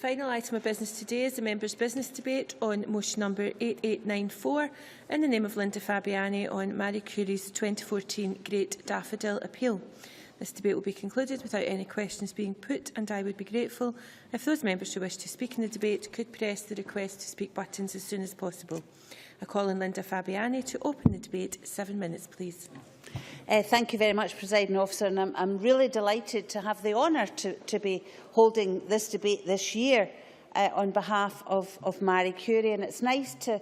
Final item of business today is the members' business debate on motion number 8894 in the name of Linda Fabiani on Marie Curie's 2014 Great Daffodil Appeal. This debate will be concluded without any questions being put, and I would be grateful if those members who wish to speak in the debate could press the request to speak buttons as soon as possible. I call on Linda Fabiani to open the debate. 7 minutes, please. Thank you very much, Presiding Officer, and I'm really delighted to have the honour to be holding this debate this year on behalf of Marie Curie. And it's nice to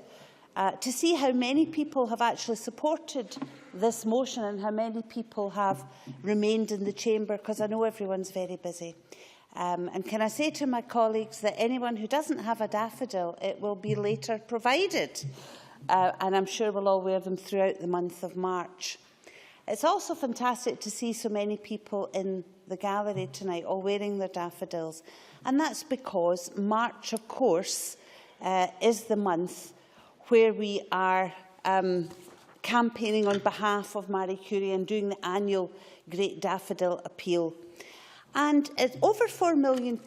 see how many people have actually supported this motion and how many people have remained in the chamber, because I know everyone's very busy. And can I say to my colleagues that anyone who doesn't have a daffodil, it will be later provided, and I'm sure we'll all wear them throughout the month of March. It's also fantastic to see so many people in the gallery tonight, all wearing their daffodils. And that's because March, of course, is the month where we are campaigning on behalf of Marie Curie and doing the annual Great Daffodil Appeal. And over £4 million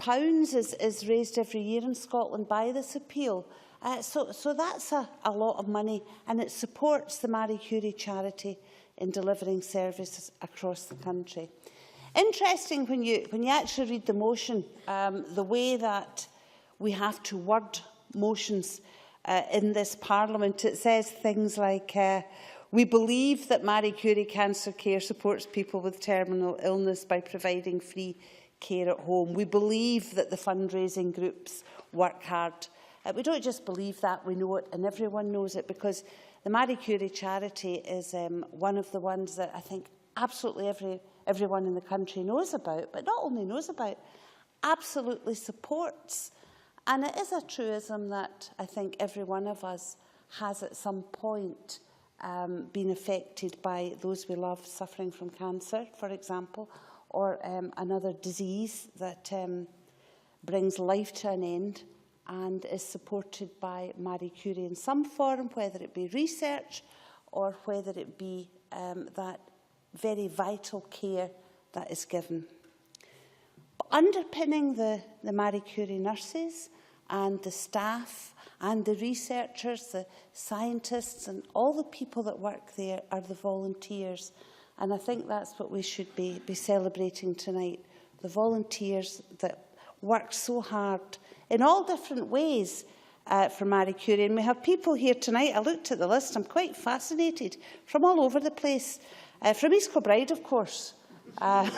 is raised every year in Scotland by this appeal. So that's a lot of money, and it supports the Marie Curie charity in delivering services across the country. Interesting when you actually read the motion, the way that we have to word motions in this Parliament. It says things like, we believe that Marie Curie Cancer Care supports people with terminal illness by providing free care at home. We believe that the fundraising groups work hard. We don't just believe that, we know it, and everyone knows it, because the Marie Curie charity is one of the ones that I think absolutely everyone in the country knows about, but not only knows about, absolutely supports. And it is a truism that I think every one of us has at some point been affected by those we love suffering from cancer, for example, or another disease that brings life to an end, and is supported by Marie Curie in some form, whether it be research or whether it be that very vital care that is given. But underpinning the Marie Curie nurses and the staff and the researchers, the scientists and all the people that work there are the volunteers. And I think that's what we should be celebrating tonight, the volunteers that work so hard in all different ways for Marie Curie. And we have people here tonight, I looked at the list, I'm quite fascinated, from all over the place. From East Kilbride, of course. And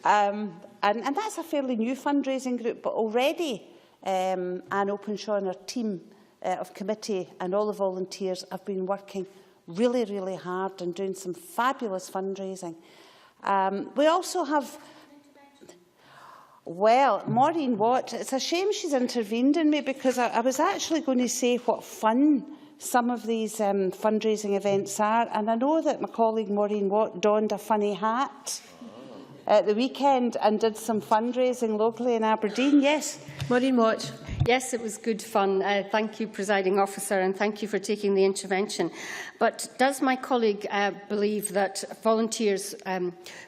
that's a fairly new fundraising group, but already Anne Openshaw and her team of committee and all the volunteers have been working really, really hard and doing some fabulous fundraising. We also have... Well, Maureen Watt, it's a shame she's intervened in me, because I was actually going to say what fun some of these fundraising events are. And I know that my colleague Maureen Watt donned a funny hat at the weekend and did some fundraising locally in Aberdeen. Yes, Maureen Watt. Yes, it was good fun. Thank you, Presiding Officer, and thank you for taking the intervention. But does my colleague believe that volunteers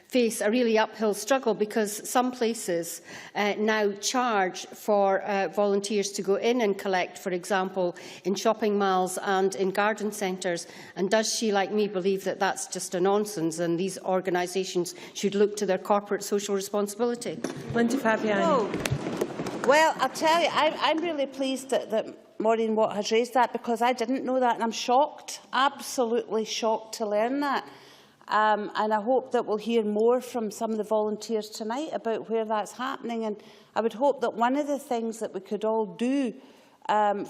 face a really uphill struggle, because some places now charge for volunteers to go in and collect, for example, in shopping malls and in garden centres? And does she, like me, believe that that's just a nonsense and these organisations should look to their corporate social responsibility? Linda Fabiani. Oh. Well, I'll tell you, I'm really pleased that Maureen Watt has raised that, because I didn't know that, and I'm shocked, absolutely shocked to learn that. And I hope that we'll hear more from some of the volunteers tonight about where that's happening. And I would hope that one of the things that we could all do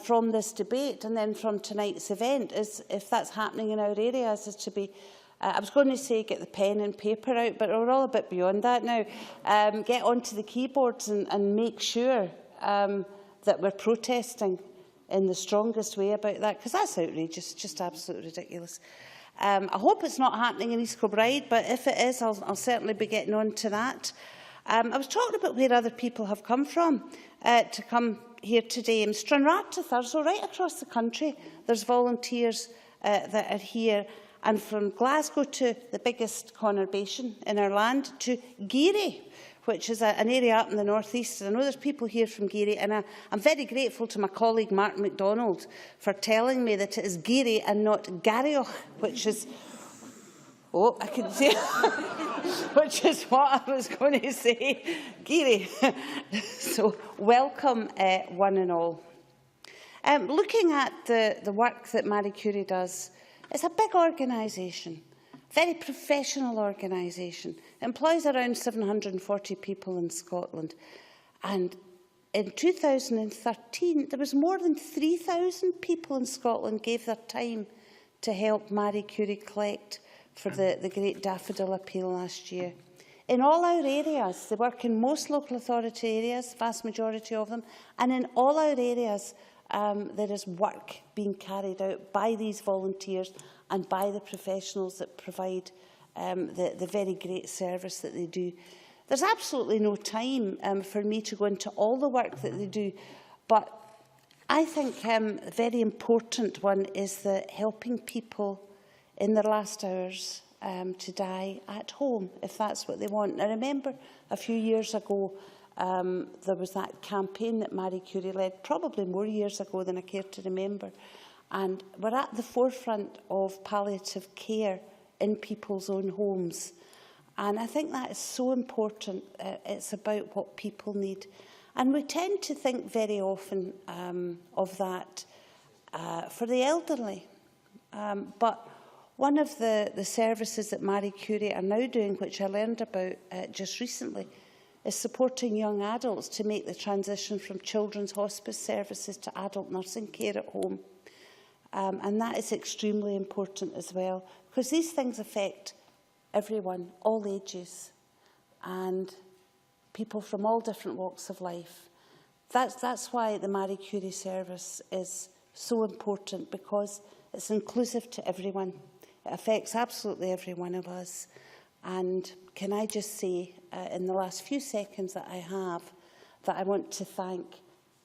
from this debate and then from tonight's event is, if that's happening in our areas, is to be I was going to say get the pen and paper out, but we're all a bit beyond that now. Get onto the keyboards and make sure that we're protesting in the strongest way about that, because that's outrageous, just absolutely ridiculous. I hope it's not happening in East Kilbride, but if it is, I'll certainly be getting on to that. I was talking about where other people have come from to come here today. In Stranraer, so right across the country, there's volunteers that are here. And from Glasgow to the biggest conurbation in our land, to Geary, which is an area up in the North East. I know there's people here from Geary, and I'm very grateful to my colleague Mark MacDonald for telling me that it is Geary and not Garioch, which is... Oh, I can see... which is what I was going to say, Geary. So, welcome one and all. Looking at the work that Marie Curie does, it's a big organisation, very professional organisation. It employs around 740 people in Scotland. And in 2013, there was more than 3,000 people in Scotland gave their time to help Marie Curie collect for the Great Daffodil Appeal last year. In all our areas, they work in most local authority areas, vast majority of them, and in all our areas there is work being carried out by these volunteers and by the professionals that provide the very great service that they do. There's absolutely no time for me to go into all the work that they do, but I think a very important one is the helping people in their last hours to die at home, if that's what they want. I remember a few years ago, there was that campaign that Marie Curie led, probably more years ago than I care to remember. And we're at the forefront of palliative care in people's own homes. And I think that is so important. It's about what people need. And we tend to think very often of that for the elderly. But one of the services that Marie Curie are now doing, which I learned about just recently, is supporting young adults to make the transition from children's hospice services to adult nursing care at home. And that is extremely important as well, because these things affect everyone, all ages, and people from all different walks of life. That's why the Marie Curie service is so important, because it's inclusive to everyone. It affects absolutely every one of us. And can I just say, in the last few seconds that I have, that I want to thank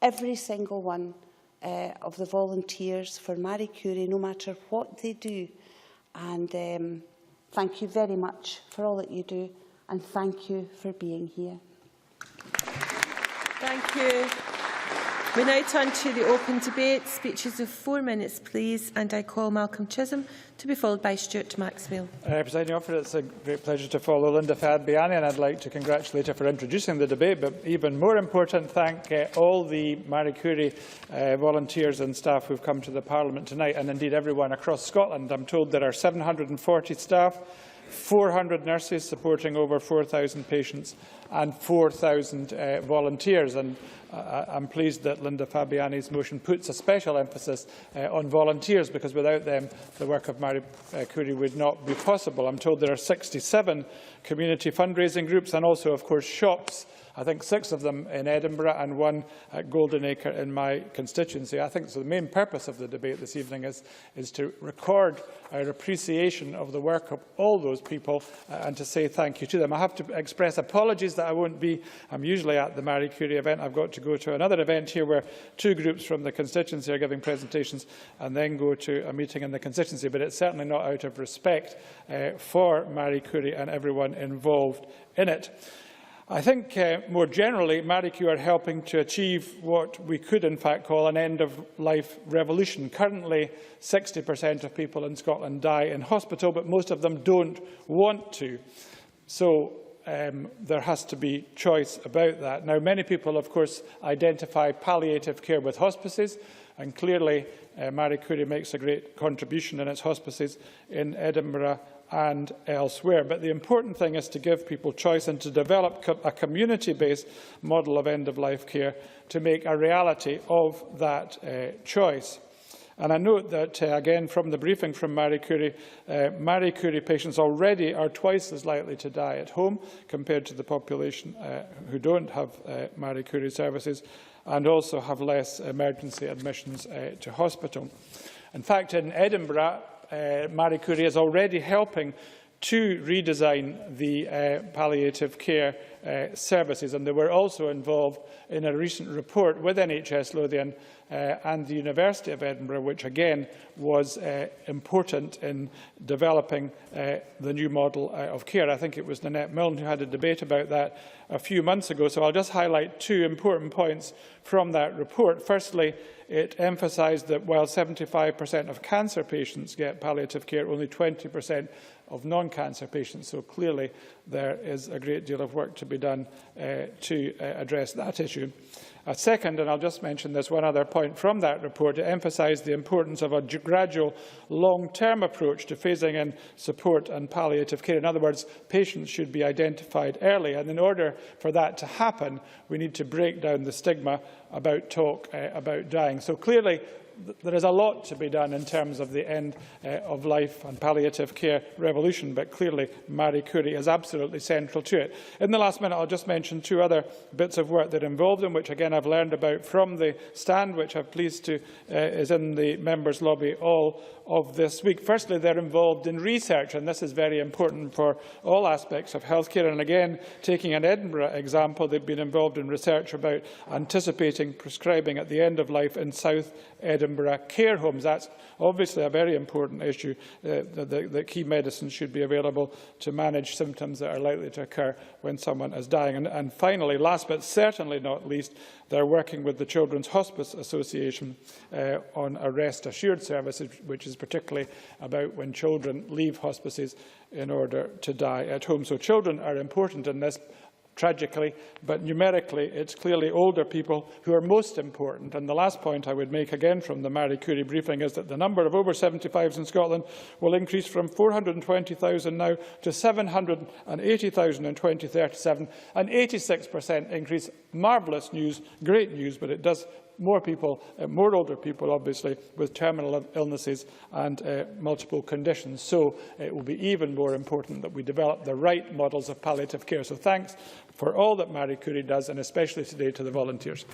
every single one of the volunteers for Marie Curie, no matter what they do. And thank you very much for all that you do, and thank you for being here. Thank you. We now turn to the open debate. Speeches of 4 minutes, please. And I call Malcolm Chisholm to be followed by Stuart Maxwell. Presiding Officer, it's a great pleasure to follow Linda Fabiani, and I'd like to congratulate her for introducing the debate. But even more important, thank all the Marie Curie volunteers and staff who have come to the Parliament tonight, and indeed everyone across Scotland. I'm told there are 740 staff, 400 nurses supporting over 4,000 patients, and 4,000 volunteers. And I'm pleased that Linda Fabiani's motion puts a special emphasis on volunteers, because without them the work of Marie Curie would not be possible. I'm told there are 67 community fundraising groups and also, of course, shops. I think 6 of them in Edinburgh and 1 at Golden Acre in my constituency. I think so the main purpose of the debate this evening is to record our appreciation of the work of all those people and to say thank you to them. I have to express apologies that I won't be. I'm usually at the Marie Curie event. I've got to go to another event here where 2 groups from the constituency are giving presentations and then go to a meeting in the constituency. But it's certainly not out of respect for Marie Curie and everyone involved in it. I think, more generally, Marie Curie are helping to achieve what we could, in fact, call an end-of-life revolution. Currently, 60% of people in Scotland die in hospital, but most of them don't want to. So there has to be choice about that. Now, many people, of course, identify palliative care with hospices, and clearly Marie Curie makes a great contribution in its hospices in Edinburgh and elsewhere. But the important thing is to give people choice and to develop a community-based model of end-of-life care to make a reality of that choice. And I note that, again, from the briefing from Marie Curie patients already are twice as likely to die at home compared to the population who don't have Marie Curie services, and also have less emergency admissions to hospital. In fact, in Edinburgh, Marie Curie is already helping to redesign the palliative care services. And they were also involved in a recent report with NHS Lothian and the University of Edinburgh, which again was important in developing the new model of care. I think it was Nanette Milne who had a debate about that a few months ago. So I'll just highlight two important points from that report. Firstly, it emphasised that while 75% of cancer patients get palliative care, only 20% of non-cancer patients. So clearly there is a great deal of work to be done to address that issue. Second, and I'll just mention this one other point from that report, it emphasised the importance of a gradual long-term approach to phasing in support and palliative care. In other words, patients should be identified early, and in order for that to happen, we need to break down the stigma about talk about dying. So clearly, there is a lot to be done in terms of the end of life and palliative care revolution, but clearly Marie Curie is absolutely central to it. In the last minute, I'll just mention two other bits of work that are involved in, which again I've learned about from the stand, which I'm pleased to is in the members' lobby all of this week. Firstly, they're involved in research, and this is very important for all aspects of healthcare. And again, taking an Edinburgh example, they've been involved in research about anticipating prescribing at the end of life in South Edinburgh care homes. That's obviously a very important issue, that key medicines should be available to manage symptoms that are likely to occur when someone is dying. And finally, last but certainly not least, they're working with the Children's Hospice Association on a rest assured service, which is particularly about when children leave hospices in order to die at home. So children are important in this, tragically, but numerically it's clearly older people who are most important. And the last point I would make again from the Marie Curie briefing is that the number of over 75s in Scotland will increase from 420,000 now to 780,000 in 2037, an 86% increase. Marvellous news, great news, but it does more people, more older people, obviously, with terminal illnesses and multiple conditions. So it will be even more important that we develop the right models of palliative care. So thanks for all that Marie Curie does, and especially today to the volunteers.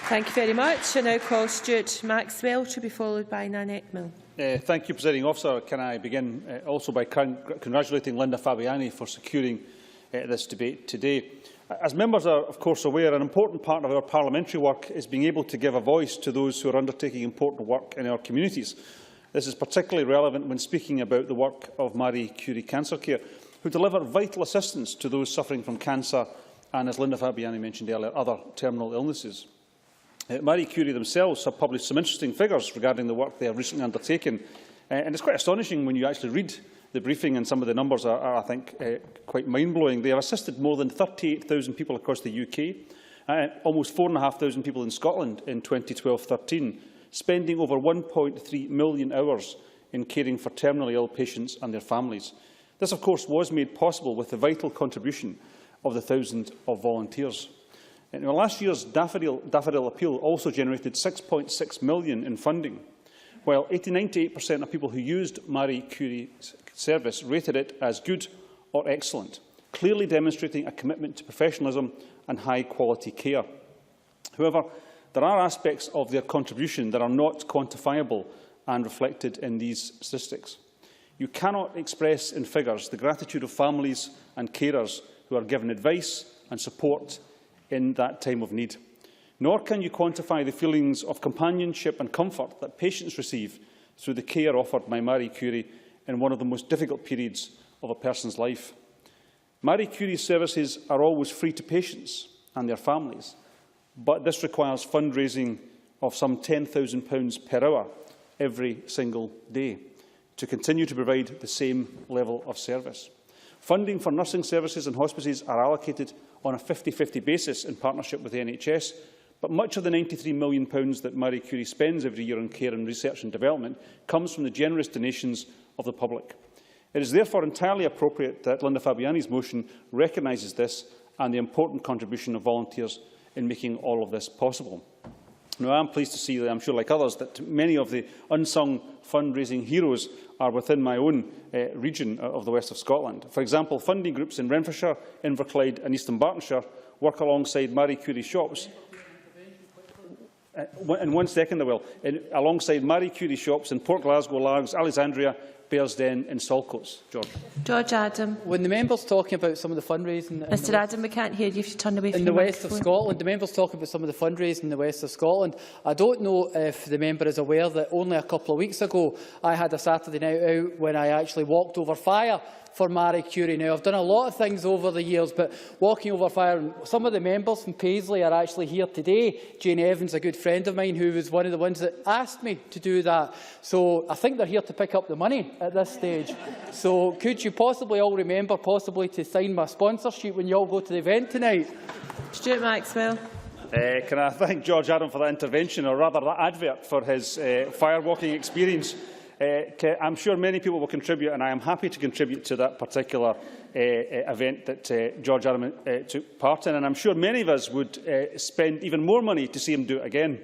Thank you very much. I now call Stuart Maxwell to be followed by Nanette Milne. Thank you, Presiding Officer. Can I begin also by congratulating Linda Fabiani for securing this debate today. As members are, of course, aware, an important part of our parliamentary work is being able to give a voice to those who are undertaking important work in our communities. This is particularly relevant when speaking about the work of Marie Curie Cancer Care, who deliver vital assistance to those suffering from cancer and, as Linda Fabiani mentioned earlier, other terminal illnesses. Marie Curie themselves have published some interesting figures regarding the work they have recently undertaken, and it's quite astonishing when you actually read the briefing, and some of the numbers are I think, quite mind-blowing. They have assisted more than 38,000 people across the UK, almost 4,500 people in Scotland in 2012-13, spending over 1.3 million hours in caring for terminally ill patients and their families. This, of course, was made possible with the vital contribution of the thousands of volunteers. In last year's Daffodil Appeal also generated £6.6 million in funding, while 89% to 8% of people who used Marie Curie's service rated it as good or excellent, clearly demonstrating a commitment to professionalism and high-quality care. However, there are aspects of their contribution that are not quantifiable and reflected in these statistics. You cannot express in figures the gratitude of families and carers who are given advice and support in that time of need. Nor can you quantify the feelings of companionship and comfort that patients receive through the care offered by Marie Curie in one of the most difficult periods of a person's life. Marie Curie's services are always free to patients and their families, but this requires fundraising of some £10,000 per hour every single day to continue to provide the same level of service. Funding for nursing services and hospices are allocated on a 50-50 basis in partnership with the NHS, but much of the £93 million that Marie Curie spends every year on care and research and development comes from the generous donations of the public. It is therefore entirely appropriate that Linda Fabiani's motion recognises this and the important contribution of volunteers in making all of this possible. Now, I am pleased to see that, I'm sure like others, that many of the unsung fundraising heroes are within my own region of the west of Scotland. For example, funding groups in Renfrewshire, Inverclyde and Eastern Bartonshire work alongside Marie Curie shops. In 1 second I will. Alongside Marie Curie shops in Port Glasgow, Largs, Alexandria Bearsden and Saltcoats. George Adam. When the member's talking about some of the fundraising... Mr Adam, we can't hear you if you turn away from in the the west of microphone. Scotland, the member's talking about some of the fundraising in the west of Scotland. I don't know if the member is aware that only a couple of weeks ago I had a Saturday night out when I actually walked over fire for Marie Curie. Now, I've done a lot of things over the years, but walking over fire, and some of the members from Paisley are actually here today. Jane Evans, a good friend of mine, who was one of the ones that asked me to do that. So I think they're here to pick up the money at this stage. So could you possibly all remember to sign my sponsor sheet when you all go to the event tonight? Stuart Maxwell. Can I thank George Adam for that intervention, or rather that advert, for his firewalking experience. I'm sure many people will contribute, and I am happy to contribute to that particular event that George Adam took part in, and I'm sure many of us would spend even more money to see him do it again.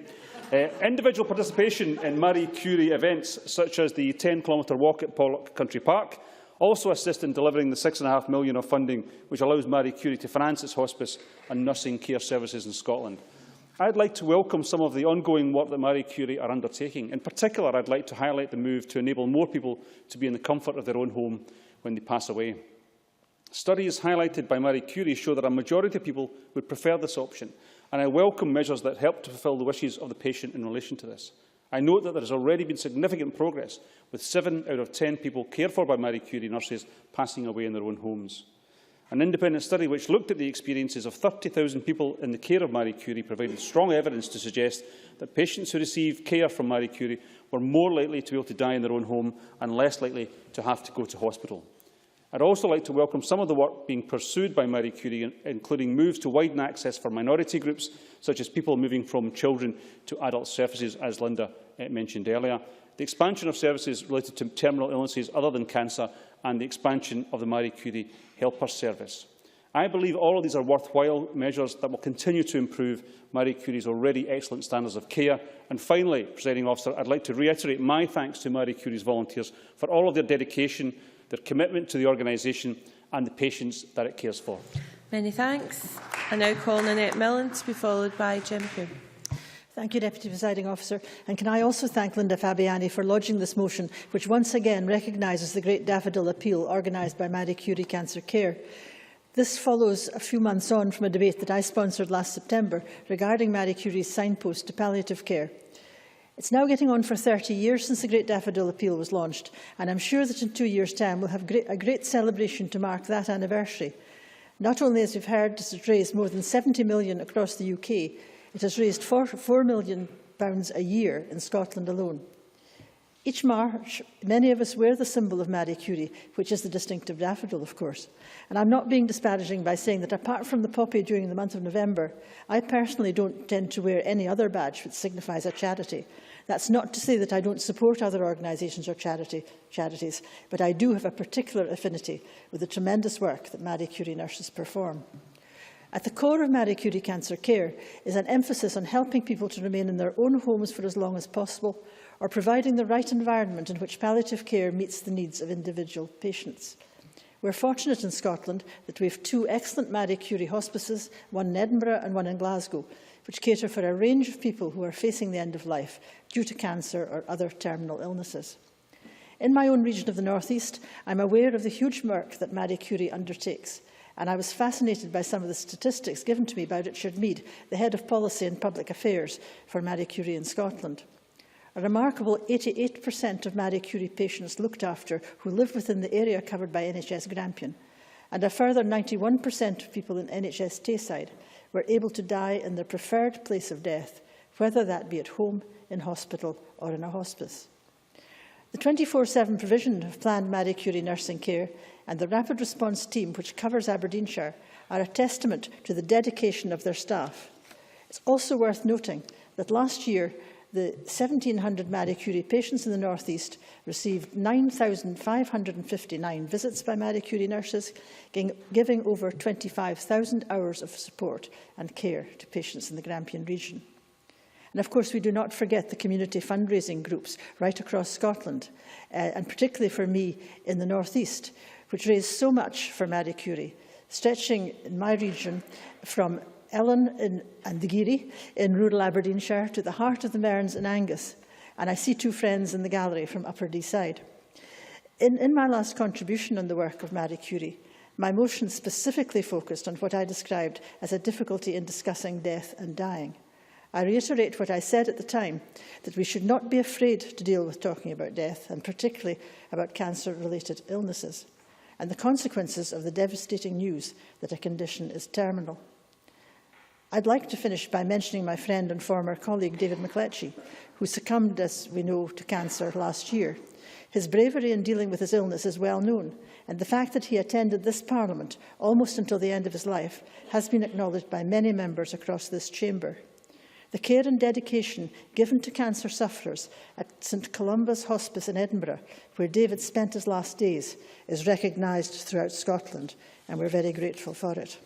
Individual participation in Marie Curie events, such as the 10-kilometre walk at Pollock Country Park, also assist in delivering the £6.5 million of funding which allows Marie Curie to finance its hospice and nursing care services in Scotland. I'd like to welcome some of the ongoing work that Marie Curie are undertaking. In particular, I'd like to highlight the move to enable more people to be in the comfort of their own home when they pass away. Studies highlighted by Marie Curie show that a majority of people would prefer this option, and I welcome measures that help to fulfil the wishes of the patient in relation to this. I note that there has already been significant progress, with 7 out of 10 people cared for by Marie Curie nurses passing away in their own homes. An independent study which looked at the experiences of 30,000 people in the care of Marie Curie provided strong evidence to suggest that patients who received care from Marie Curie were more likely to be able to die in their own home and less likely to have to go to hospital. I'd also like to welcome some of the work being pursued by Marie Curie, including moves to widen access for minority groups, such as people moving from children to adult services, as Linda mentioned earlier, the expansion of services related to terminal illnesses other than cancer, and the expansion of the Marie Curie Helper Service. I believe all of these are worthwhile measures that will continue to improve Marie Curie's already excellent standards of care. And finally, Presiding Officer, I'd like to reiterate my thanks to Marie Curie's volunteers for all of their dedication, their commitment to the organisation and the patients that it cares for. Many thanks. I now call Nanette Millen to be followed by Jim Hume. Thank you, Deputy Presiding Officer. And can I also thank Linda Fabiani for lodging this motion, which once again recognises the Great Daffodil Appeal organised by Marie Curie Cancer Care. This follows a few months on from a debate that I sponsored last September regarding Marie Curie's signpost to palliative care. It's now getting on for 30 years since the Great Daffodil Appeal was launched, and I'm sure that in 2 years' time we'll have a great celebration to mark that anniversary. Not only, as we've heard, has it raised more than 70 million across the UK, it has raised £4 million a year in Scotland alone. Each March, many of us wear the symbol of Marie Curie, which is the distinctive daffodil, of course. And I'm not being disparaging by saying that apart from the poppy during the month of November, I personally don't tend to wear any other badge which signifies a charity. That's not to say that I don't support other organisations or charities, but I do have a particular affinity with the tremendous work that Marie Curie nurses perform. At the core of Marie Curie Cancer Care is an emphasis on helping people to remain in their own homes for as long as possible, or providing the right environment in which palliative care meets the needs of individual patients. We're fortunate in Scotland that we have 2 excellent Marie Curie hospices, one in Edinburgh and one in Glasgow, which cater for a range of people who are facing the end of life due to cancer or other terminal illnesses. In my own region of the North East, I'm aware of the huge work that Marie Curie undertakes, and I was fascinated by some of the statistics given to me by Richard Mead, the Head of Policy and Public Affairs for Marie Curie in Scotland. A remarkable 88% of Marie Curie patients looked after who live within the area covered by NHS Grampian, and a further 91% of people in NHS Tayside were able to die in their preferred place of death, whether that be at home, in hospital or in a hospice. The 24/7 provision of planned Marie Curie nursing care and the rapid response team, which covers Aberdeenshire, are a testament to the dedication of their staff. It's also worth noting that last year, the 1,700 Marie Curie patients in the North East received 9,559 visits by Marie Curie nurses, giving over 25,000 hours of support and care to patients in the Grampian region. And of course, we do not forget the community fundraising groups right across Scotland, and particularly for me in the North East, which raise so much for Marie Curie, stretching in my region from Ellen and the Geary in rural Aberdeenshire to the heart of the Mearns in Angus. And I see 2 friends in the gallery from Upper Deeside. In my last contribution on the work of Marie Curie, my motion specifically focused on what I described as a difficulty in discussing death and dying. I reiterate what I said at the time, that we should not be afraid to deal with talking about death, and particularly about cancer-related illnesses, and the consequences of the devastating news that a condition is terminal. I'd like to finish by mentioning my friend and former colleague David McLetchie, who succumbed, as we know, to cancer last year. His bravery in dealing with his illness is well known, and the fact that he attended this Parliament almost until the end of his life has been acknowledged by many members across this chamber. The care and dedication given to cancer sufferers at St Columba's Hospice in Edinburgh, where David spent his last days, is recognised throughout Scotland, and we're very grateful for it.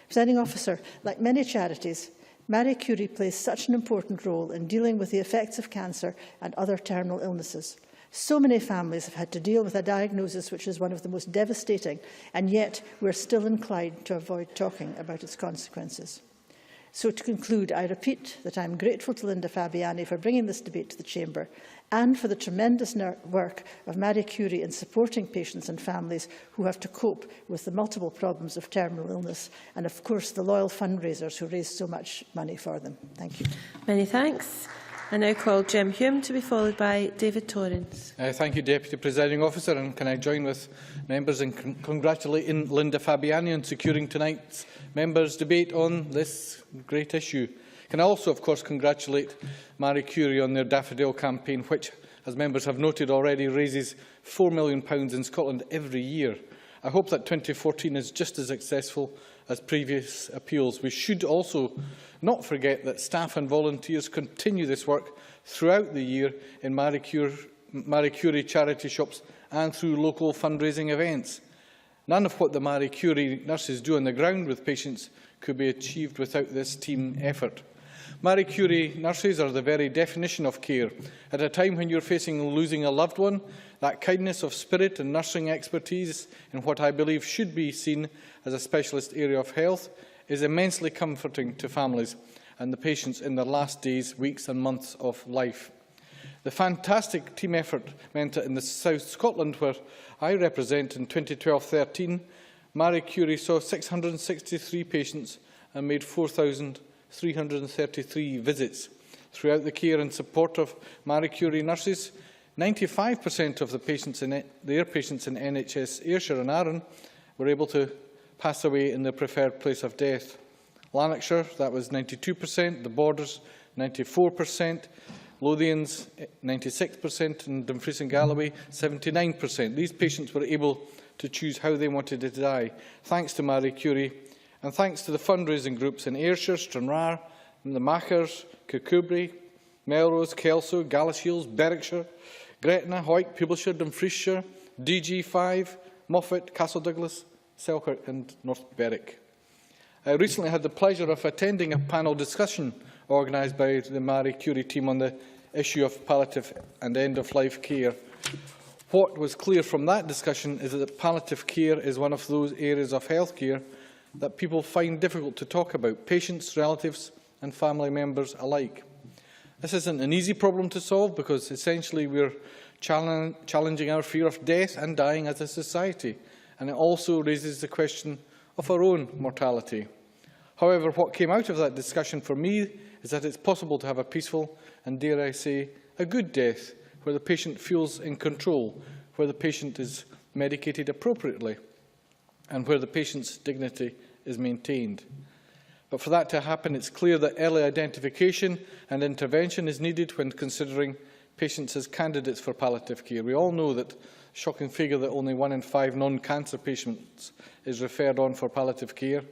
Presiding Officer, like many charities, Marie Curie plays such an important role in dealing with the effects of cancer and other terminal illnesses. So many families have had to deal with a diagnosis which is one of the most devastating, and yet we're still inclined to avoid talking about its consequences. So to conclude, I repeat that I am grateful to Linda Fabiani for bringing this debate to the Chamber and for the tremendous work of Marie Curie in supporting patients and families who have to cope with the multiple problems of terminal illness, and of course the loyal fundraisers who raise so much money for them. Thank you. Many thanks. I now call Jim Hume to be followed by David Torrance. Thank you, Deputy Presiding Officer, and can I join with members in congratulating Linda Fabiani on securing tonight's members' debate on this great issue. Can I also, of course, congratulate Marie Curie on their Daffodil campaign, which, as members have noted already, raises £4 million in Scotland every year. I hope that 2014 is just as successful as previous appeals. We should also not forget that staff and volunteers continue this work throughout the year in Marie Curie charity shops and through local fundraising events. None of what the Marie Curie nurses do on the ground with patients could be achieved without this team effort. Marie Curie nurses are the very definition of care. At a time when you're facing losing a loved one, that kindness of spirit and nursing expertise in what I believe should be seen as a specialist area of health is immensely comforting to families and the patients in their last days, weeks and months of life. The fantastic team effort meant that in the South Scotland, where I represent, in 2012-13, Marie Curie saw 663 patients and made 4,333 visits. Throughout the care and support of Marie Curie nurses, 95% of the patients their patients in NHS Ayrshire and Arran were able to pass away in their preferred place of death. Lanarkshire, that was 92%, the Borders, 94%, Lothians, 96%, and Dumfries and Galloway, 79%. These patients were able to choose how they wanted to die, thanks to Marie Curie, and thanks to the fundraising groups in Ayrshire, Stranraer, the Machars, Kirkcudbright, Melrose, Kelso, Galashiels, Berwickshire, Gretna, Hawick, Peeblesshire, Dumfriesshire, DG5, Moffat, Castle Douglas, Selkirk and North Berwick. I recently had the pleasure of attending a panel discussion organised by the Marie Curie team on the issue of palliative and end-of-life care. What was clear from that discussion is that palliative care is one of those areas of healthcare that people find difficult to talk about, patients, relatives and family members alike. This isn't an easy problem to solve because essentially we're challenging our fear of death and dying as a society, and it also raises the question of our own mortality. However, what came out of that discussion for me is that it's possible to have a peaceful and, dare I say, a good death where the patient feels in control, where the patient is medicated appropriately and where the patient's dignity is maintained. But for that to happen, it's clear that early identification and intervention is needed when considering patients as candidates for palliative care. We all know that the shocking figure that only 1 in 5 non-cancer patients is referred on for palliative care,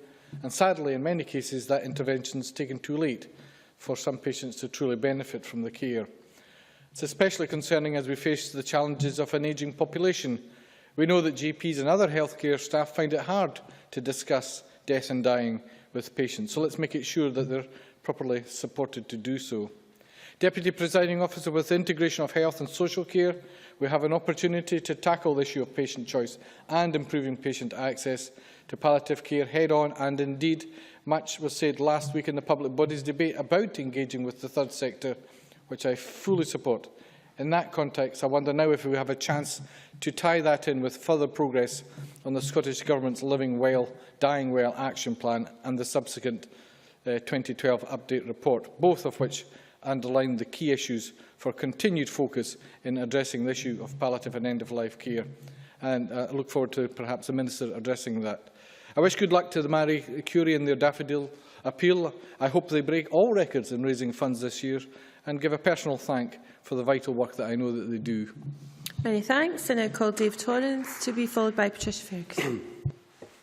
and sadly, in many cases, that intervention is taken too late for some patients to truly benefit from the care. It's especially concerning as we face the challenges of an ageing population. We know that GPs and other healthcare staff find it hard to discuss death and dying with patients, so let's make it sure that they're properly supported to do so. Deputy Presiding Officer, with the integration of health and social care, we have an opportunity to tackle the issue of patient choice and improving patient access to palliative care head-on, and indeed much was said last week in the Public Bodies debate about engaging with the third sector, which I fully support, In that context, I wonder now if we have a chance to tie that in with further progress on the Scottish Government's Living Well, Dying Well Action Plan and the subsequent 2012 update report, both of which underline the key issues for continued focus in addressing the issue of palliative and end-of-life care. And I look forward to perhaps the Minister addressing that. I wish good luck to the Marie Curie and their daffodil appeal. I hope they break all records in raising funds this year and give a personal thank for the vital work that I know that they do. Many thanks. I now call Dave Torrance to be followed by Patricia Ferguson.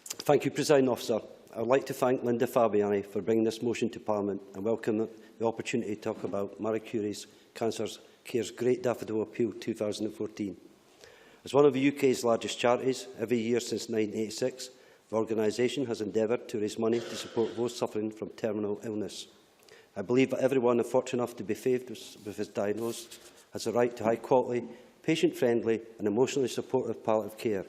Thank you, Presiding Officer. I would like to thank Linda Fabiani for bringing this motion to Parliament and welcome the opportunity to talk about Marie Curie's Cancer Care's Great Daffodil Appeal 2014. As one of the UK's largest charities, every year since 1986, the organisation has endeavoured to raise money to support those suffering from terminal illness. I believe that everyone fortunate enough to be faced with this diagnosis has a right to high-quality, patient-friendly and emotionally supportive palliative care.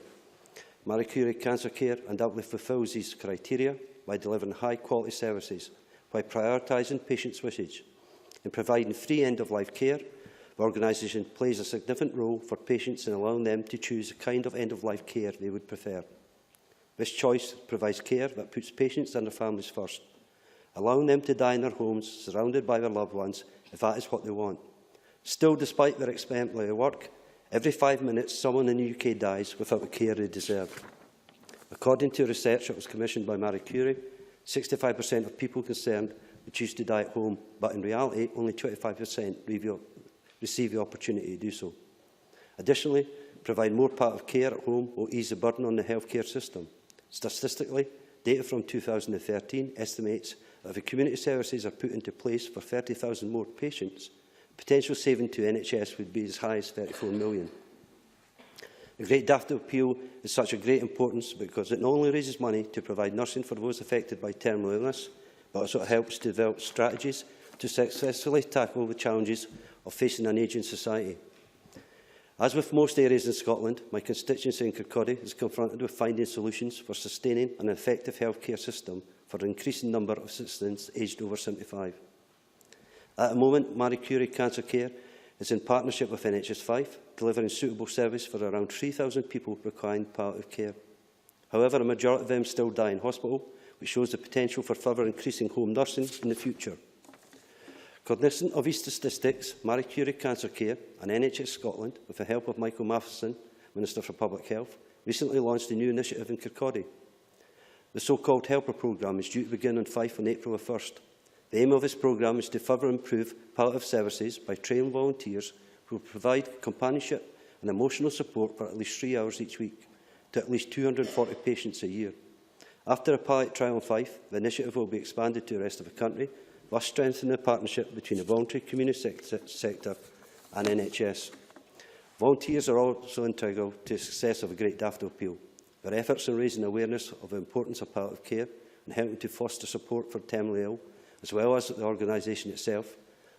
Marie Curie Cancer Care undoubtedly fulfils these criteria by delivering high-quality services, by prioritising patients' wishes. In providing free end-of-life care, the organisation plays a significant role for patients in allowing them to choose the kind of end-of-life care they would prefer. This choice provides care that puts patients and their families first, allowing them to die in their homes, surrounded by their loved ones, if that is what they want. Still, despite their exemplary work, every 5 minutes someone in the UK dies without the care they deserve. According to research that was commissioned by Marie Curie, 65% of people concerned would choose to die at home, but in reality, only 25% receive the opportunity to do so. Additionally, providing more palliative care at home will ease the burden on the healthcare system. Statistically, data from 2013 estimates that if the community services are put into place for 30,000 more patients, potential saving to NHS would be as high as 34 million. The Great Daffodil Appeal is such a great importance because it not only raises money to provide nursing for those affected by terminal illness, but also helps to develop strategies to successfully tackle the challenges of facing an ageing society. As with most areas in Scotland, my constituency in Kirkcaldy is confronted with finding solutions for sustaining an effective healthcare system for an increasing number of citizens aged over 75. At the moment, Marie Curie Cancer Care is in partnership with NHS Fife, delivering suitable service for around 3,000 people requiring palliative care. However, a majority of them still die in hospital, which shows the potential for further increasing home nursing in the future. Cognizant of these statistics, Marie Curie Cancer Care and NHS Scotland, with the help of Michael Matheson, Minister for Public Health, recently launched a new initiative in Kirkcaldy. The so-called Helper Programme is due to begin in Fife on April 1st. The aim of this programme is to further improve palliative services by training volunteers who will provide companionship and emotional support for at least 3 hours each week to at least 240 patients a year. After a pilot trial in Fife, the initiative will be expanded to the rest of the country, thus strengthening the partnership between the voluntary community sector and NHS. Volunteers are also integral to the success of the Great Daffodil Appeal. Their efforts in raising awareness of the importance of palliative care and helping to foster support for terminally ill, as well as the organisation itself,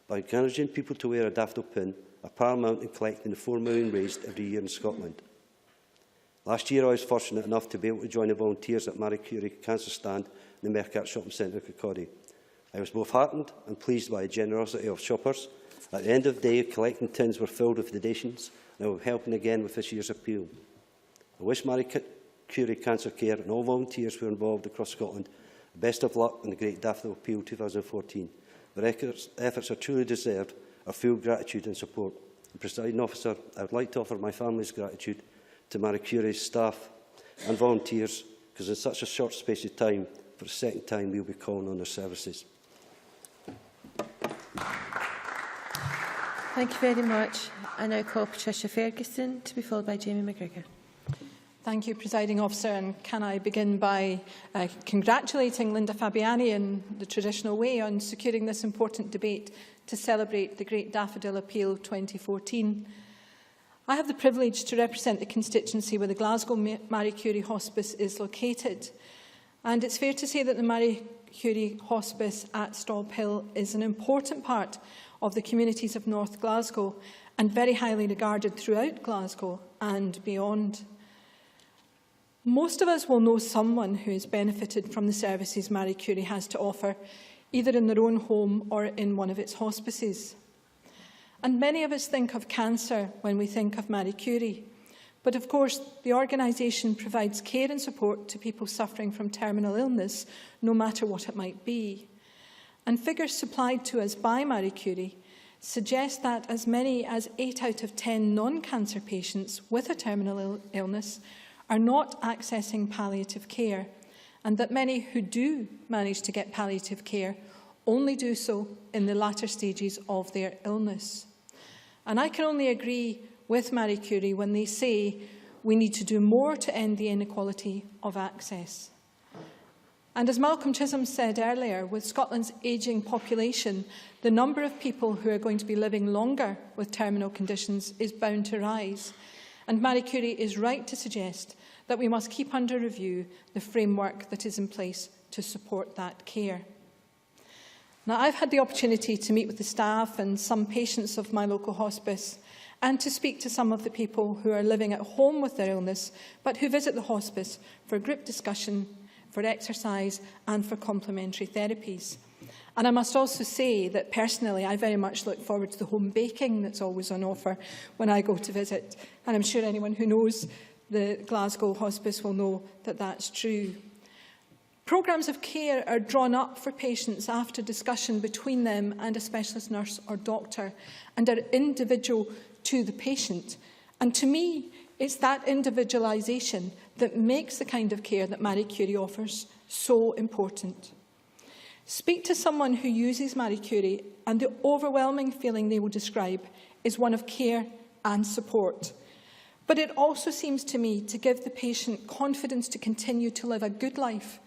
by encouraging people to wear a daffodil pin, are paramount in collecting the 4 million raised every year in Scotland. Last year, I was fortunate enough to be able to join the volunteers at Marie Curie Cancer Stand in the Mercat Shopping Centre in Kirkcaldy. I was both heartened and pleased by the generosity of shoppers. At the end of the day, collecting tins were filled with donations, and I will be helping again with this year's appeal. I wish Marie Curie Cancer Care and all volunteers who are involved across Scotland the best of luck in the Great Daffodil Appeal 2014. Their efforts are truly deserved our full gratitude and support. And, Presiding Officer, I would like to offer my family's gratitude to Marie Curie's staff and volunteers, because in such a short space of time, for the second time, we will be calling on their services. Thank you very much. I now call Patricia Ferguson to be followed by Jamie McGregor. Thank you, Presiding Officer. And can I begin by congratulating Linda Fabiani in the traditional way on securing this important debate to celebrate the Great Daffodil Appeal 2014. I have the privilege to represent the constituency where the Glasgow Marie Curie Hospice is located. And it's fair to say that the Marie Curie Hospice at Stobhill Hill is an important part of the communities of North Glasgow and very highly regarded throughout Glasgow and beyond. Most of us will know someone who has benefited from the services Marie Curie has to offer, either in their own home or in one of its hospices. And many of us think of cancer when we think of Marie Curie. But of course, the organisation provides care and support to people suffering from terminal illness, no matter what it might be. And figures supplied to us by Marie Curie suggest that as many as 8 out of 10 non-cancer patients with a terminal illness are not accessing palliative care, and that many who do manage to get palliative care only do so in the latter stages of their illness. And I can only agree with Marie Curie when they say we need to do more to end the inequality of access. And as Malcolm Chisholm said earlier, with Scotland's ageing population, the number of people who are going to be living longer with terminal conditions is bound to rise. And Marie Curie is right to suggest that we must keep under review the framework that is in place to support that care. Now, I've had the opportunity to meet with the staff and some patients of my local hospice and to speak to some of the people who are living at home with their illness but who visit the hospice for group discussion, for exercise and for complementary therapies. And I must also say that personally I very much look forward to the home baking that's always on offer when I go to visit. And I'm sure anyone who knows the Glasgow Hospice will know that that's true. Programmes of care are drawn up for patients after discussion between them and a specialist nurse or doctor and are individual to the patient. And to me, it's that individualisation that makes the kind of care that Marie Curie offers so important. Speak to someone who uses Marie Curie and the overwhelming feeling they will describe is one of care and support. But it also seems to me to give the patient confidence to continue to live a good life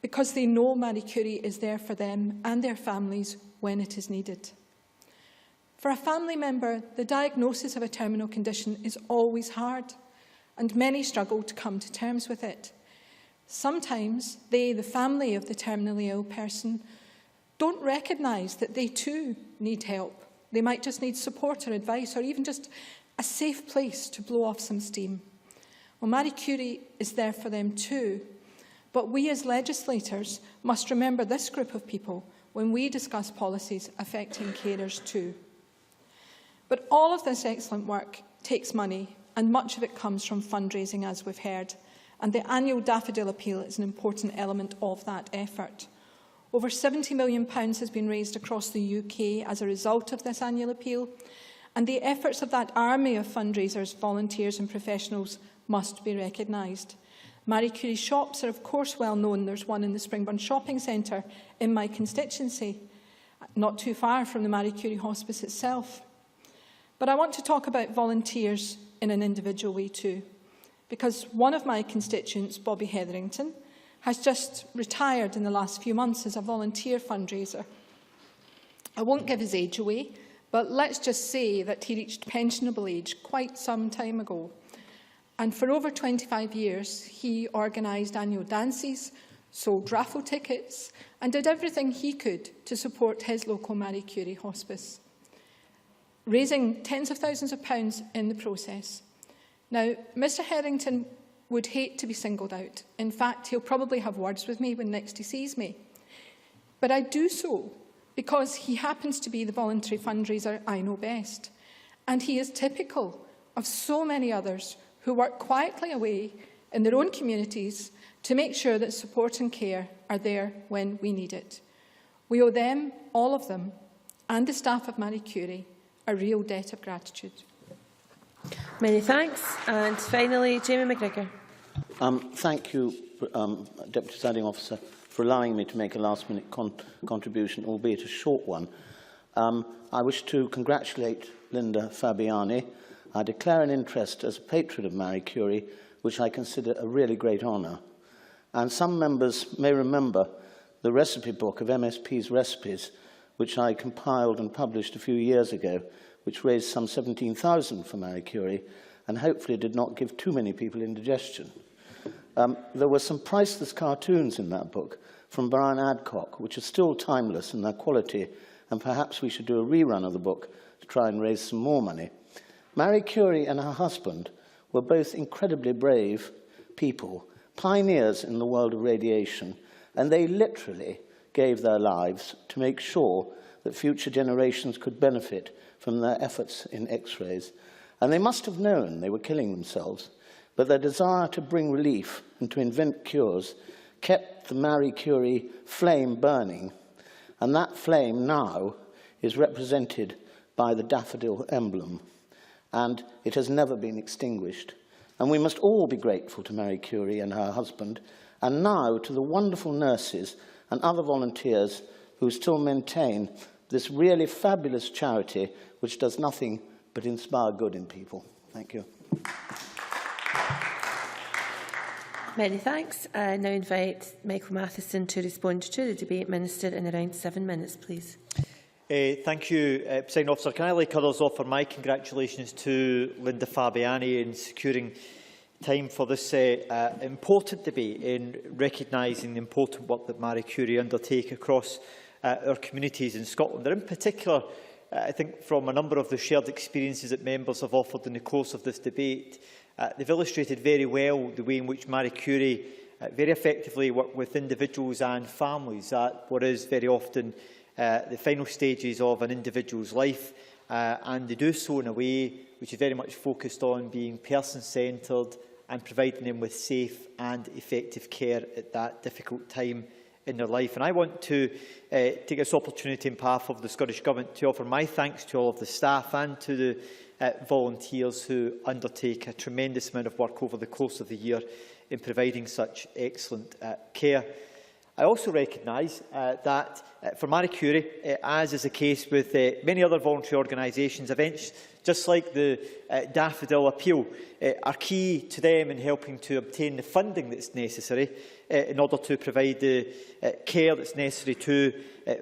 because they know Marie Curie is there for them and their families when it is needed. For a family member, the diagnosis of a terminal condition is always hard, and many struggle to come to terms with it. Sometimes they, the family of the terminally ill person, don't recognise that they too need help. They might just need support or advice or even just a safe place to blow off some steam. Well, Marie Curie is there for them too. But we as legislators must remember this group of people when we discuss policies affecting carers too. But all of this excellent work takes money, and much of it comes from fundraising, as we've heard. And the annual Daffodil Appeal is an important element of that effort. Over £70 million has been raised across the UK as a result of this annual appeal, and the efforts of that army of fundraisers, volunteers and professionals must be recognised. Marie Curie shops are of course well known. There's one in the Springburn Shopping Centre in my constituency, not too far from the Marie Curie Hospice itself. But I want to talk about volunteers in an individual way too, because one of my constituents, Bobby Hetherington, has just retired in the last few months as a volunteer fundraiser. I won't give his age away, but let's just say that he reached pensionable age quite some time ago. And for over 25 years, he organised annual dances, sold raffle tickets, and did everything he could to support his local Marie Curie hospice, raising tens of thousands of pounds in the process. Now, Mr Hetherington would hate to be singled out. In fact, he'll probably have words with me when next he sees me. But I do so because he happens to be the voluntary fundraiser I know best. And he is typical of so many others who work quietly away in their own communities to make sure that support and care are there when we need it. We owe them, all of them, and the staff of Marie Curie, a real debt of gratitude. Many thanks. And finally, Jamie McGregor. Thank you, Deputy Presiding Officer, for allowing me to make a last-minute contribution, albeit a short one. I wish to congratulate Linda Fabiani. I declare an interest as a patron of Marie Curie, which I consider a really great honour. And some members may remember the recipe book of MSP's recipes, which I compiled and published a few years ago, which raised some 17,000 for Marie Curie, and hopefully did not give too many people indigestion. There were some priceless cartoons in that book from Brian Adcock, which are still timeless in their quality, and perhaps we should do a rerun of the book to try and raise some more money. Marie Curie and her husband were both incredibly brave people, pioneers in the world of radiation, and they literally gave their lives to make sure that future generations could benefit from their efforts in X-rays. And they must have known they were killing themselves, but their desire to bring relief and to invent cures kept the Marie Curie flame burning, and that flame now is represented by the daffodil emblem, and it has never been extinguished. And we must all be grateful to Marie Curie and her husband, and now to the wonderful nurses and other volunteers who still maintain this really fabulous charity which does nothing but inspire good in people. Thank you. Many thanks. I now invite Michael Matheson to respond to the debate. Minister, in around 7 minutes, please. Thank you, Presiding Officer. Can I, like others, offer my congratulations to Linda Fabiani in securing time for this important debate in recognising the important work that Marie Curie undertake across our communities in Scotland. And in particular, I think from a number of the shared experiences that members have offered in the course of this debate, they've illustrated very well the way in which Marie Curie very effectively worked with individuals and families at what is very often the final stages of an individual's life, and they do so in a way which is very much focused on being person-centred and providing them with safe and effective care at that difficult time in their life. And I want to take this opportunity on behalf of the Scottish Government to offer my thanks to all of the staff and to the volunteers who undertake a tremendous amount of work over the course of the year in providing such excellent care. I also recognise that for Marie Curie, as is the case with many other voluntary organisations, events just like the Daffodil Appeal are key to them in helping to obtain the funding that's necessary in order to provide the care that's necessary to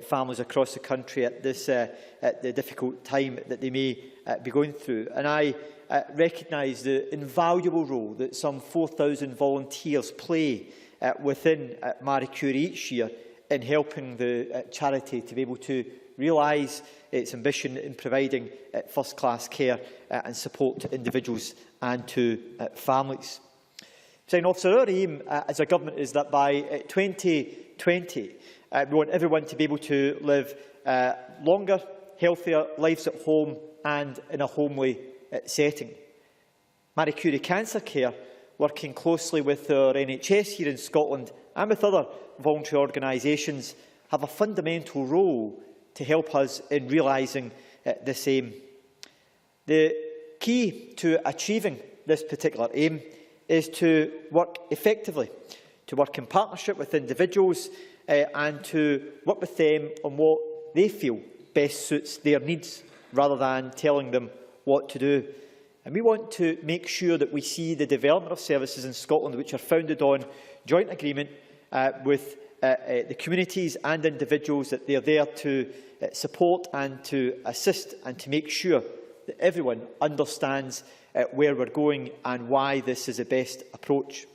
families across the country at this at the difficult time that they may be going through. And I recognise the invaluable role that some 4,000 volunteers play within Marie Curie each year in helping the charity to be able to realise its ambition in providing first-class care and support to individuals and to families. Presiding Officer, our aim as a government is that by 2020 we want everyone to be able to live longer, healthier lives at home and in a homely setting. Marie Curie Cancer Care, working closely with our NHS here in Scotland and with other voluntary organisations, have a fundamental role to help us in realising this aim. The key to achieving this particular aim is to work effectively, to work in partnership with individuals and to work with them on what they feel best suits their needs, rather than telling them what to do. And we want to make sure that we see the development of services in Scotland which are founded on joint agreement with the communities and individuals that they are there to support and to assist, and to make sure that everyone understands where we're going and why this is the best approach.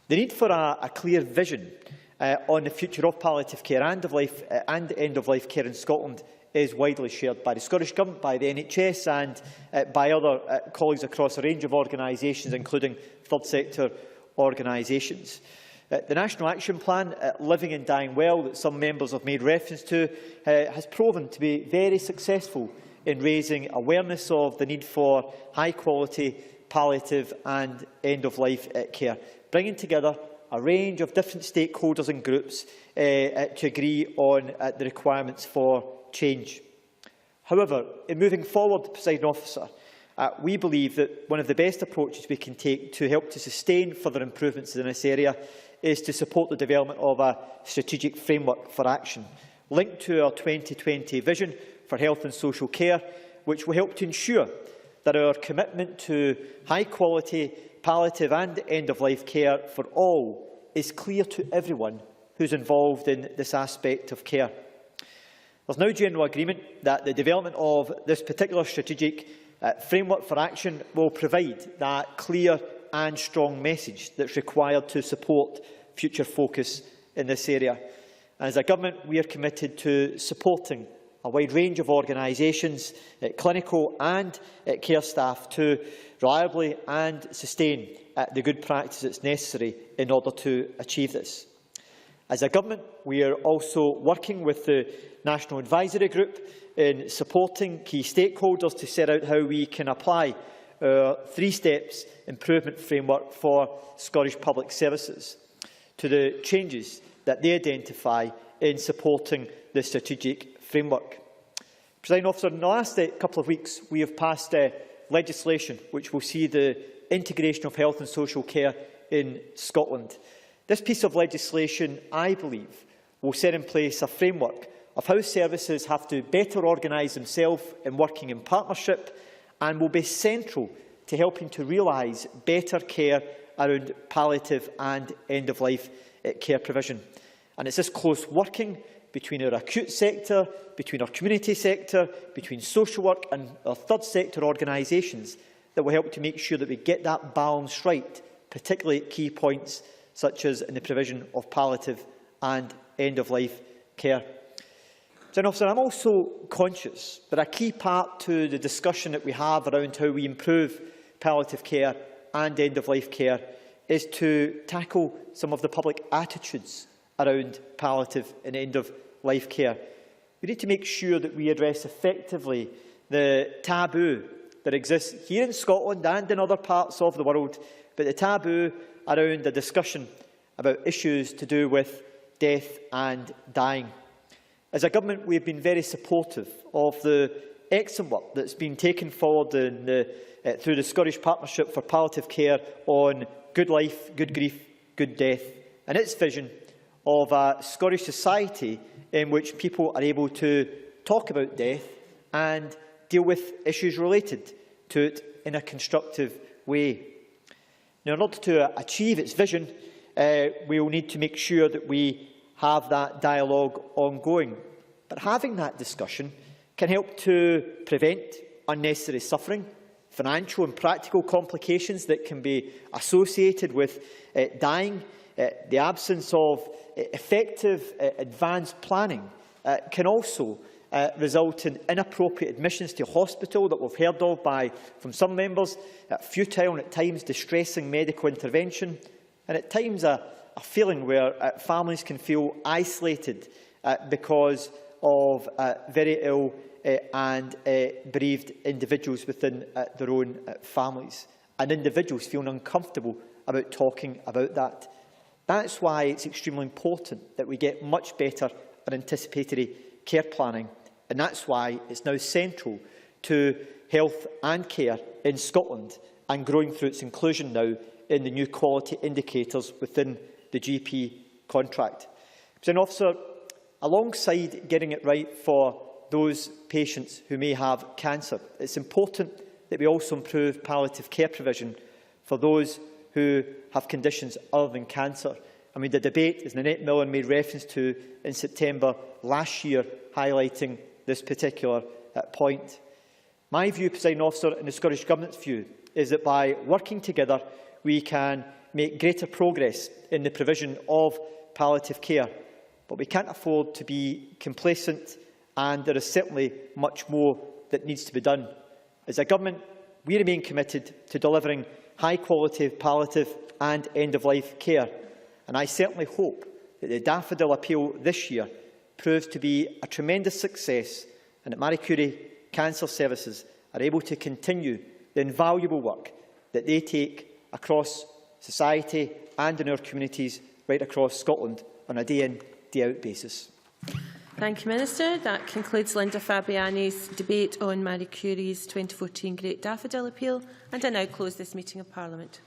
The need for a clear vision on the future of palliative care and end-of-life care in Scotland is widely shared by the Scottish Government, by the NHS and by other colleagues across a range of organisations, including third sector organisations. The National Action Plan, Living and Dying Well, that some members have made reference to, has proven to be very successful in raising awareness of the need for high-quality palliative and end-of-life care, bringing together a range of different stakeholders and groups to agree on the requirements for change. However, in moving forward, Presiding Officer, we believe that one of the best approaches we can take to help to sustain further improvements in this area is to support the development of a strategic framework for action, linked to our 2020 vision for health and social care, which will help to ensure that our commitment to high-quality palliative and end-of-life care for all is clear to everyone who's involved in this aspect of care. There's now general agreement that the development of this particular strategic framework for action will provide that clear and strong message that's required to support future focus in this area. And as a government, we are committed to supporting a wide range of organisations, clinical and care staff, to reliably and sustain the good practice that's necessary in order to achieve this. As a government, we are also working with the National Advisory Group in supporting key stakeholders to set out how we can apply our 3 steps improvement framework for Scottish Public Services to the changes that they identify in supporting the strategic framework. Presiding Officer, in the last couple of weeks, we have passed legislation which will see the integration of health and social care in Scotland. This piece of legislation, I believe, will set in place a framework of how services have to better organise themselves in working in partnership, and will be central to helping to realise better care around palliative and end-of-life care provision. And it's this close working between our acute sector, between our community sector, between social work and our third sector organisations that will help to make sure that we get that balance right, particularly at key points such as in the provision of palliative and end-of-life care. Officer, I'm also conscious that a key part to the discussion that we have around how we improve palliative care and end-of-life care is to tackle some of the public attitudes around palliative and end-of-life care. We need to make sure that we address effectively the taboo that exists here in Scotland and in other parts of the world, but the taboo around the discussion about issues to do with death and dying. As a government, we have been very supportive of the excellent work that's been taken forward through the Scottish Partnership for Palliative Care on good life, good grief, good death, and its vision of a Scottish society in which people are able to talk about death and deal with issues related to it in a constructive way. Now, in order to achieve its vision, we will need to make sure that we have that dialogue ongoing. But having that discussion can help to prevent unnecessary suffering, financial and practical complications that can be associated with dying. The absence of effective advanced planning can also result in inappropriate admissions to hospital that we've heard of from some members, futile and at times distressing medical intervention, and at times a feeling where families can feel isolated because of very ill and bereaved individuals within their own families, and individuals feeling uncomfortable about talking about that. That's why it's extremely important that we get much better at anticipatory care planning, and that's why it's now central to health and care in Scotland and growing through its inclusion now in the new quality indicators within the GP contract. Presiding Officer, alongside getting it right for those patients who may have cancer, it's important that we also improve palliative care provision for those who have conditions other than cancer. I mean, the debate, as Nanette Millen made reference to in September last year, highlighting this particular point. My view, Presiding Officer, and the Scottish Government's view, is that by working together we can make greater progress in the provision of palliative care. But we can't afford to be complacent, and there is certainly much more that needs to be done. As a government, we remain committed to delivering high-quality palliative and end-of-life care, and I certainly hope that the Daffodil Appeal this year proves to be a tremendous success, and that Marie Curie Cancer Services are able to continue the invaluable work that they take across society and in our communities right across Scotland on a day-in, day-out basis. Thank you, Minister. That concludes Linda Fabiani's debate on Marie Curie's 2014 Great Daffodil Appeal, and I now close this meeting of Parliament.